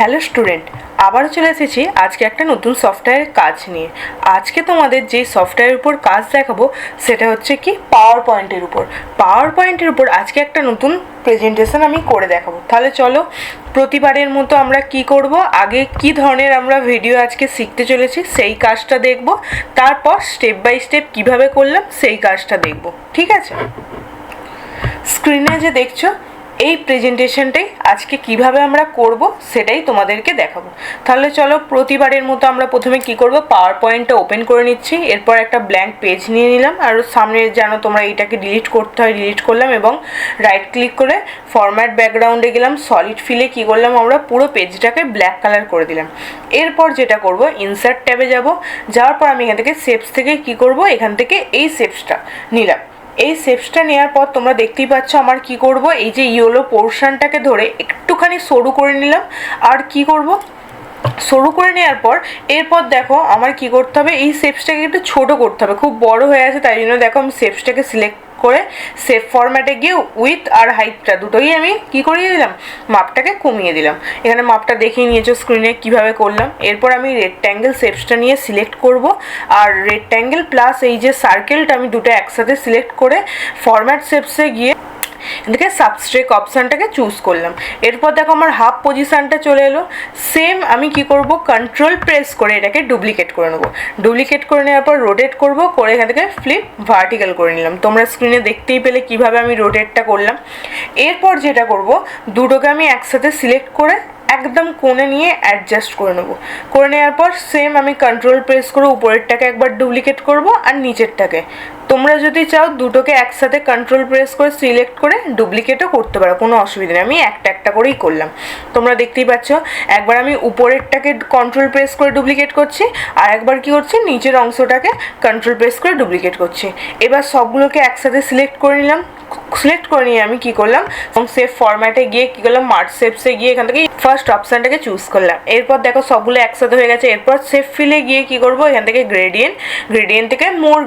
Hello student, আবারও চলে এসেছি আজকে একটা নতুন সফটওয়্যারের কাজ নিয়ে। আজকে তোমাদের যে সফটওয়্যারের উপর কাজ দেখাবো সেটা হচ্ছে কি পাওয়ার পয়েন্টের উপর আজকে একটা নতুন প্রেজেন্টেশন আমি করে দেখাবো। তাহলে চলো, প্রতিবারের মতো আমরা কি করব, আগে কি ধরনের আমরা ভিডিও আজকে শিখতে চলেছি সেই কাজটা দেখব, তারপর স্টেপ বাই স্টেপ কিভাবে করলাম সেই কাজটা দেখব। ঠিক আছে, স্ক্রিনে যে দেখছো এই প্রেজেন্টেশনটাই আজকে কিভাবে আমরা করব সেটাই তোমাদেরকে দেখাবো। তাহলে চলো, প্রতিবারের মতো আমরা প্রথমে কি করব, পাওয়ার পয়েন্টটা ওপেন করে নিচ্ছি। এরপর একটা ব্ল্যাঙ্ক পেজ নিয়ে নিলাম, আর সামনে জানো তোমরা এইটাকে ডিলিট করতে হয়, ডিলিট করলাম এবং রাইট ক্লিক করে ফরম্যাট ব্যাকগ্রাউন্ডে গেলাম। সলিড ফিলে কি করলাম, আমরা পুরো পেজটাকে ব্ল্যাক কালার করে দিলাম। এরপর যেটা করব, ইনসার্ট ট্যাবে যাব, যাওয়ার পর আমি এখান থেকে শেপস থেকে কি করব, এখান থেকে এই শেপসটা নিলাম। এই শেপসটা নেওয়ার পর তোমরা দেখতেই পাচ্ছ আমার কি করব, এই যে ইয়েলো পোর্শনটাকে ধরে একটুখানি সরু করে নিলাম। আর কি করব, সরু করে নেওয়ার পর এরপর দেখো আমার কি করতে হবে, এই শেপসটাকে একটু ছোট করতে হবে, খুব বড় হয়ে আছে, তাই জন্য দেখো আমি শেপসটাকে সিলেক্ট করে সেভ ফরম্যাটে গিয়ে উইথ আর হাইটটা দুটোই আমি কি করিয়ে দিলাম, মাপটাকে কমিয়ে দিলাম। এখানে মাপটা দেখিয়ে নিয়েছো স্ক্রিনে কিভাবে করলাম। এরপর আমি রেক্ট্যাঙ্গেল শেপসটা নিয়ে সিলেক্ট করব, আর রেক্ট্যাঙ্গেল প্লাস এই যে সার্কেলটা আমি দুটো একসাথে সিলেক্ট করে ফরম্যাট শেপসে গিয়ে এদিকে সাবস্ট্রেক অপশানটাকে চুজ করলাম। এরপর দেখো আমার হাফ পজিশানটা চলে এলো। সেম আমি কি করব, কন্ট্রোল প্রেস করে এটাকে ডুপ্লিকেট করে নেবো। ডুপ্লিকেট করে নেওয়ার পর রোটেট করব, করে এখান থেকে ফ্লিপ ভার্টিক্যাল করে নিলাম। তোমরা স্ক্রিনে দেখতেই পেলে কিভাবে আমি রোটেটটা করলাম। এরপর যেটা করব, দুটোকে আমি একসাথে সিলেক্ট করে একদম কোণে নিয়ে অ্যাডজাস্ট করে নেবো। করে নেওয়ার পর সেম আমি কন্ট্রোল প্রেস করে উপরেরটাকে একবার ডুপ্লিকেট করব আর নিচেরটাকে। তোমরা যদি চাও দুটোকে একসাথে কন্ট্রোল প্রেস করে সিলেক্ট করে ডুপ্লিকেটও করতে পারো, কোনো অসুবিধা নেই। আমি একটা একটা করেই করলাম। তোমরা দেখতেই পাচ্ছ, একবার আমি উপরেরটাকে কন্ট্রোল প্রেস করে ডুপ্লিকেট করছি, আর একবার কি করছি, নিচের অংশটাকে কন্ট্রোল প্রেস করে ডুপ্লিকেট করছি। এবার সবগুলোকে একসাথে সিলেক্ট করে নিলাম। সিলেক্ট করে নিয়ে আমি কি করলাম, সেভ ফরম্যাটে গিয়ে কি করলাম, মার্জ শেপসে গিয়ে এখান থেকে ফার্স্ট অপশানটাকে চুজ করলাম। এরপর দেখো সবগুলো একসাথে হয়ে গেছে। এরপর সেভ ফিলে গিয়ে কি করব, এখান থেকে গ্রেডিয়েন্ট থেকে মোর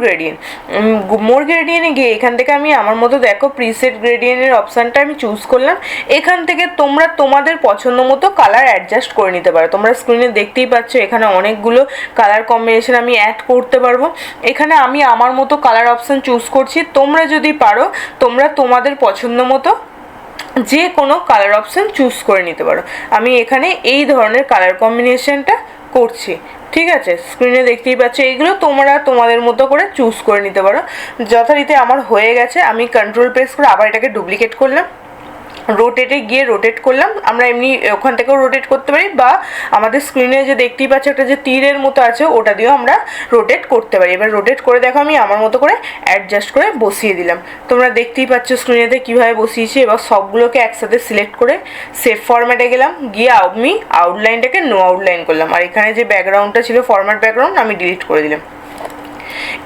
গ্রেডিয়েন্টে গিয়ে এখান থেকে আমি আমার মতো দেখো প্রিসেট গ্রেডিয়েন্টের অপশানটা আমি চুজ করলাম। এখান থেকে তোমরা তোমাদের পছন্দ মতো কালার অ্যাডজাস্ট করে নিতে পারো। তোমরা স্ক্রিনে দেখতেই পাচ্ছ এখানে অনেকগুলো কালার কম্বিনেশন আমি অ্যাড করতে পারবো। এখানে আমি আমার মতো কালার অপশান চুজ করছি। তোমরা যদি পারো তোমরা তোমাদের পছন্দ মতো যে কোনো কালার অপশান চুজ করে নিতে পারো। আমি এখানে এই ধরনের কালার কম্বিনেশনটা করছি। ঠিক আছে, স্ক্রিনে দেখতেই পাচ্ছ, এইগুলো তোমরা তোমাদের মতো করে চুজ করে নিতে পারো। যথারীতি আমার হয়ে গেছে। আমি কন্ট্রোল প্রেস করে আবার এটাকে ডুপ্লিকেট করলাম, রোটেটে গিয়ে রোটেট করলাম। আমরা এমনি ওখান থেকেও রোটেট করতে পারি, বা আমাদের স্ক্রিনে যে দেখতেই পাচ্ছ একটা যে তীরের মতো আছে ওটা দিয়েও আমরা রোটেট করতে পারি। এবার রোটেট করে দেখো আমি আমার মতো করে অ্যাডজাস্ট করে বসিয়ে দিলাম। তোমরা দেখতেই পাচ্ছ স্ক্রিনেতে কীভাবে বসিয়েছি। এবার সবগুলোকে একসাথে সিলেক্ট করে সেভ ফরম্যাটে গেলাম, গিয়ে আমি আউটলাইনটাকে নো আউটলাইন করলাম, আর এখানে যে ব্যাকগ্রাউন্ডটা ছিল ফরম্যাট ব্যাকগ্রাউন্ড আমি ডিলিট করে দিলাম।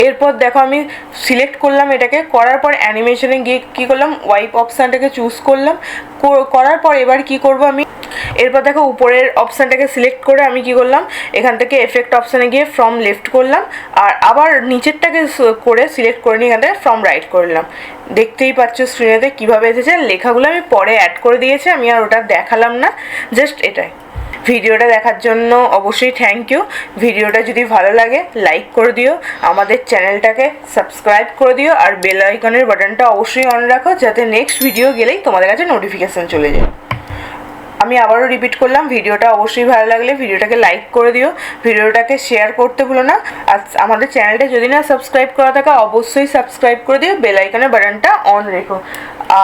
এরপর দেখো আমি সিলেক্ট করলাম এটাকে, করার পর অ্যানিমেশনে গিয়ে কী করলাম, ওয়াইপ অপশানটাকে চুজ করলাম। করার পর এবার কি করব, আমি এরপর দেখো উপরের অপশানটাকে সিলেক্ট করে আমি কি করলাম, এখান থেকে এফেক্ট অপশানে গিয়ে ফ্রম লেফট করলাম, আর আবার নিচেরটাকে করে সিলেক্ট করে নিয়ে এখান থেকে ফ্রম রাইট করলাম। দেখতেই পাচ্ছ স্ক্রিনেতে কীভাবে এসেছে। লেখাগুলো আমি পরে অ্যাড করে দিয়েছি, আমি আর ওটা দেখালাম না, জাস্ট এটাই। ভিডিওটা দেখার জন্য অবশ্যই থ্যাংক ইউ। ভিডিওটা যদি ভালো লাগে লাইক করে দিও, আমাদের চ্যানেলটাকে সাবস্ক্রাইব করে দিও, আর বেল আইকনের বাটনটা অবশ্যই অন রাখো যাতে নেক্সট ভিডিও গেলেই তোমাদের কাছে নোটিফিকেশান চলে যায়। আমি আবারও রিপিট করলাম, ভিডিওটা অবশ্যই ভালো লাগলে ভিডিওটাকে লাইক করে দিও, ভিডিওটাকে শেয়ার করতে ভুলো না। আর আমাদের চ্যানেলটা যদি না সাবস্ক্রাইব করা থাকে অবশ্যই সাবস্ক্রাইব করে দিও, বেল আইকনের বাটনটা অন রেখো।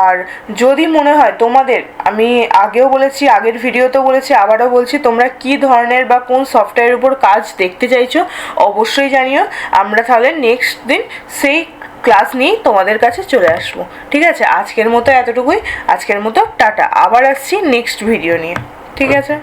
আর যদি মনে হয় তোমাদের, আমি আগেও বলেছি, আগের ভিডিওতেও বলেছি, আবারও বলছি, তোমরা কি ধরনের বা কোন সফটওয়্যারের উপর কাজ দেখতে চাইছো অবশ্যই জানিও। আমরা তাহলে নেক্সট দিন সেই ক্লাস নিয়েই তোমাদের কাছে চলে আসবো। ঠিক আছে, আজকের মতো এতটুকুই। আজকের মতো টাটা, আবার আসছি নেক্সট ভিডিও নিয়ে। ঠিক আছে।